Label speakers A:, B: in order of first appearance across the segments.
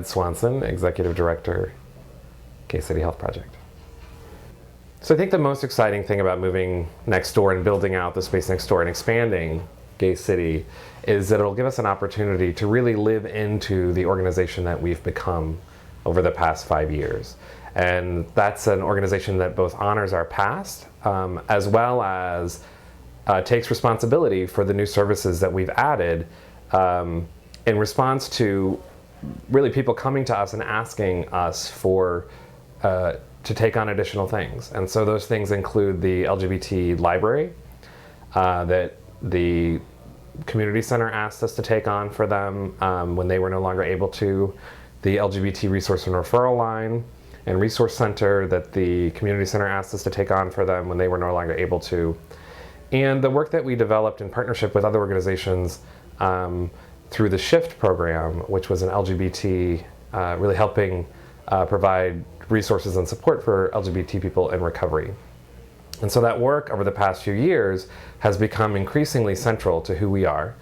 A: Ed Swanson, Executive Director, Gay City Health Project. So I think the most exciting thing about moving next door and building out the space next door and expanding Gay City is that it'll give us an opportunity to really live into the organization that we've become over the past 5 years. And that's an organization that both honors our past, as well as takes responsibility for the new services that we've added in response to really people coming to us and asking us for to take on additional things. And so those things include the LGBT library that the community center asked us to take on for them when they were no longer able to, the LGBT resource and referral line and resource center that the community center asked us to take on for them when they were no longer able to, and the work that we developed in partnership with other organizations through the SHIFT program, which was an LGBT, really helping provide resources and support for LGBT people in recovery. And so that work over the past few years has become increasingly central to who we are.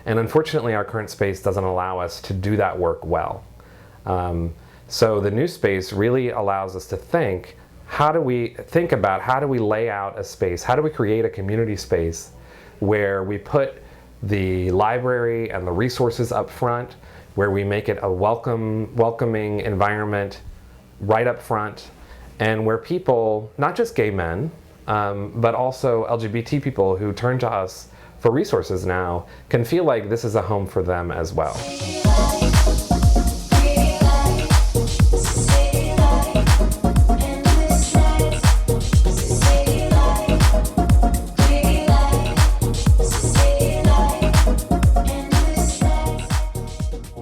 A: And unfortunately, our current space doesn't allow us to do that work well. So the new space really allows us to think, how do we lay out a space? How do we create a community space where we put the library and the resources up front, where we make it a welcoming environment right up front, and where people, not just gay men, but also LGBT people who turn to us for resources now, can feel like this is a home for them as well.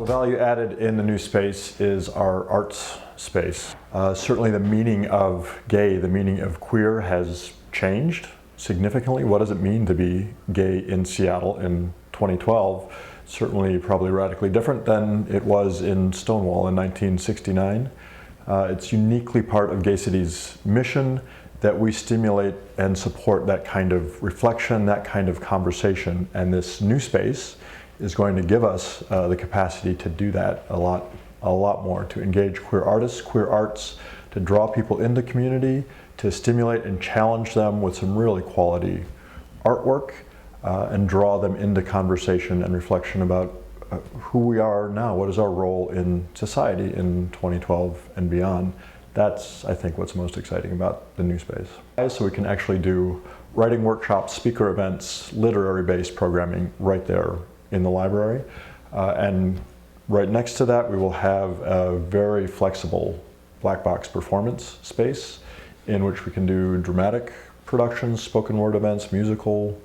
B: Value added in the new space is our arts space. Certainly the meaning of gay, the meaning of queer has changed significantly. What does it mean to be gay in Seattle in 2012? Certainly probably radically different than it was in Stonewall in 1969. It's uniquely part of Gay City's mission that we stimulate and support that kind of reflection, that kind of conversation, and this new space is going to give us the capacity to do that a lot more, to engage queer artists, queer arts, to draw people into community, to stimulate and challenge them with some really quality artwork, and draw them into conversation and reflection about who we are now, what is our role in society in 2012 and beyond. That's, I think, what's most exciting about the new space. So we can actually do writing workshops, speaker events, literary-based programming right there in the library. And right next to that, we will have a very flexible black box performance space in which we can do dramatic productions, spoken word events, musical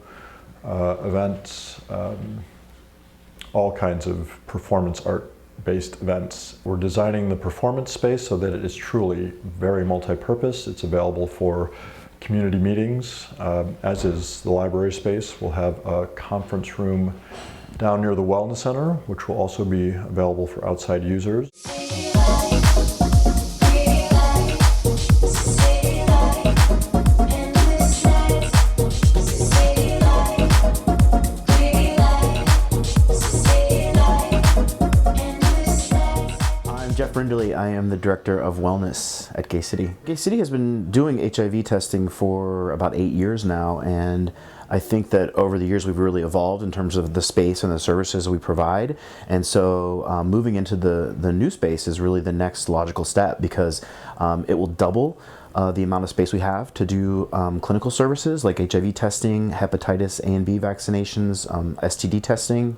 B: events, all kinds of performance art-based events. We're designing the performance space so that it is truly very multi-purpose. It's available for community meetings, as is the library space. We'll have a conference room down near the Wellness Center, which will also be available for outside users.
C: Brindley. I am the Director of Wellness at Gay City. Gay City has been doing HIV testing for about 8 years now, and I think that over the years we've really evolved in terms of the space and the services we provide. And so moving into the new space is really the next logical step, because it will double the amount of space we have to do clinical services like HIV testing, hepatitis A and B vaccinations, STD testing.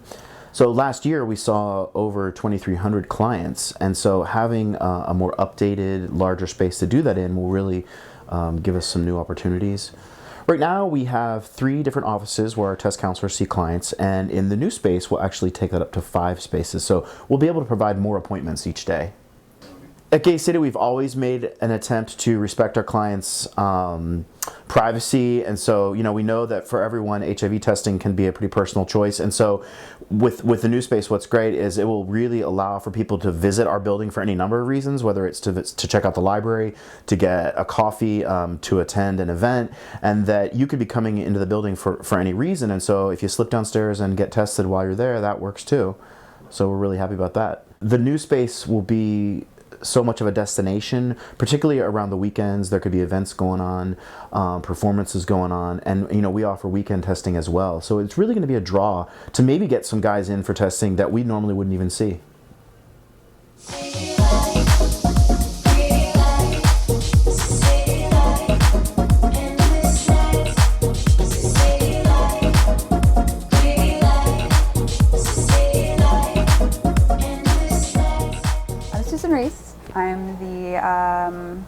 C: So last year we saw over 2,300 clients, and so having a more updated, larger space to do that in will really give us some new opportunities. Right now we have 3 different offices where our test counselors see clients, and in the new space we'll actually take that up to 5 spaces, so we'll be able to provide more appointments each day. At Gay City, we've always made an attempt to respect our clients' privacy, and so we know that for everyone, HIV testing can be a pretty personal choice. And so, with the new space, what's great is it will really allow for people to visit our building for any number of reasons, whether it's to check out the library, to get a coffee, to attend an event, and that you could be coming into the building for any reason. And so, if you slip downstairs and get tested while you're there, that works too. So we're really happy about that. The new space will be so much of a destination, particularly around the weekends. There could be events going on, performances going on, and we offer weekend testing as well. So it's really going to be a draw to maybe get some guys in for testing that we normally wouldn't even see.
D: I'm the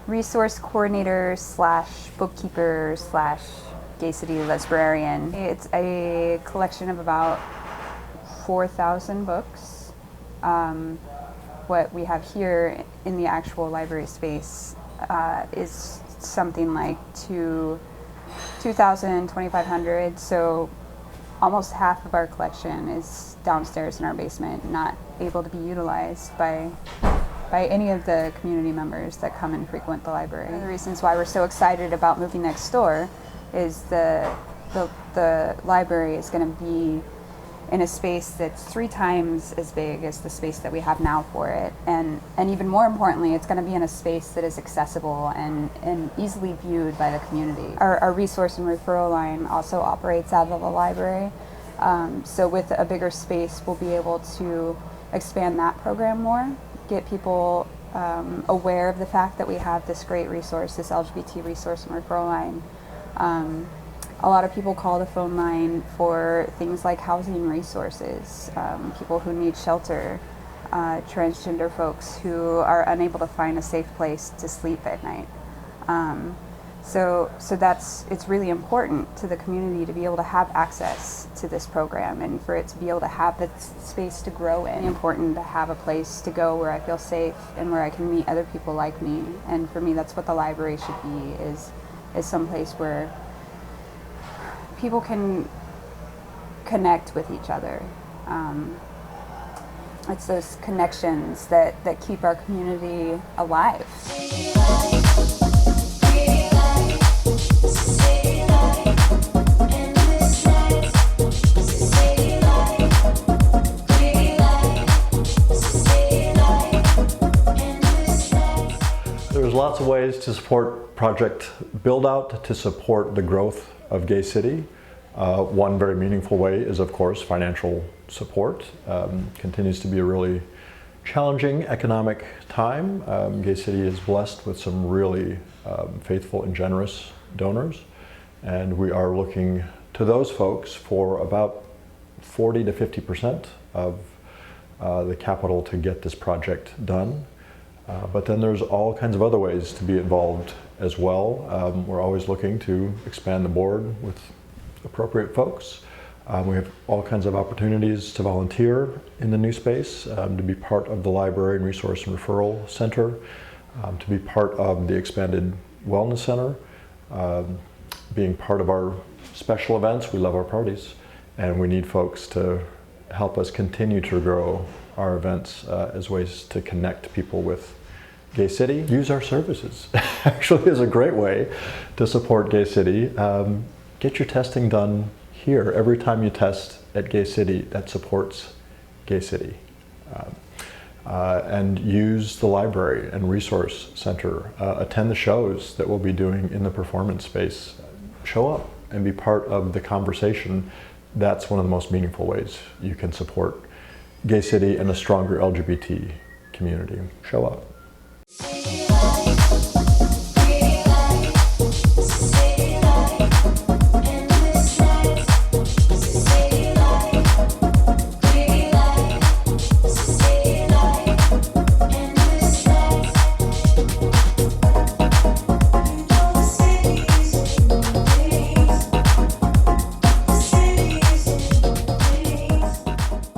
D: resource coordinator / bookkeeper / Gay City librarian. It's a collection of about 4,000 books. What we have here in the actual library space is something like 2,000, 2,500. So almost half of our collection is downstairs in our basement, not able to be utilized by any of the community members that come and frequent the library. One of the reasons why we're so excited about moving next door is the library is going to be in a space that's 3 times as big as the space that we have now for it, and even more importantly, it's going to be in a space that is accessible and easily viewed by the community. Our resource and referral line also operates out of the library, so with a bigger space we'll be able to expand that program more, get people aware of the fact that we have this great resource, this LGBT resource and referral line. A lot of people call the phone line for things like housing resources, people who need shelter, transgender folks who are unable to find a safe place to sleep at night. So it's really important to the community to be able to have access to this program and for it to be able to have the space to grow in. It's important to have a place to go where I feel safe and where I can meet other people like me. And for me, that's what the library should be, is some place where people can connect with each other. It's those connections that keep our community alive.
B: There's lots of ways to support Project Build Out to support the growth of Gay City. One very meaningful way is, of course, financial support. Continues to be a really challenging economic time. Gay City is blessed with some really faithful and generous donors, and we are looking to those folks for about 40 to 50% of the capital to get this project done. But then there's all kinds of other ways to be involved as well. We're always looking to expand the board with appropriate folks. We have all kinds of opportunities to volunteer in the new space, to be part of the library and resource and referral center, to be part of the expanded wellness center, being part of our special events. We love our parties, and we need folks to help us continue to grow our events as ways to connect people with Gay City. Use our services. Actually is a great way to support Gay City. Get your testing done here. Every time you test at Gay City, that supports Gay City. And use the library and resource center. Attend the shows that we'll be doing in the performance space. Show up and be part of the conversation. That's one of the most meaningful ways you can support Gay City and a stronger LGBT community. Show up.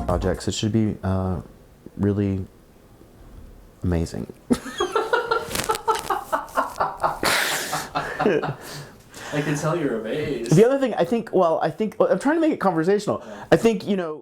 C: Projects. It should be really amazing.
E: I can tell you're amazed.
C: The other thing, I'm trying to make it conversational. I think,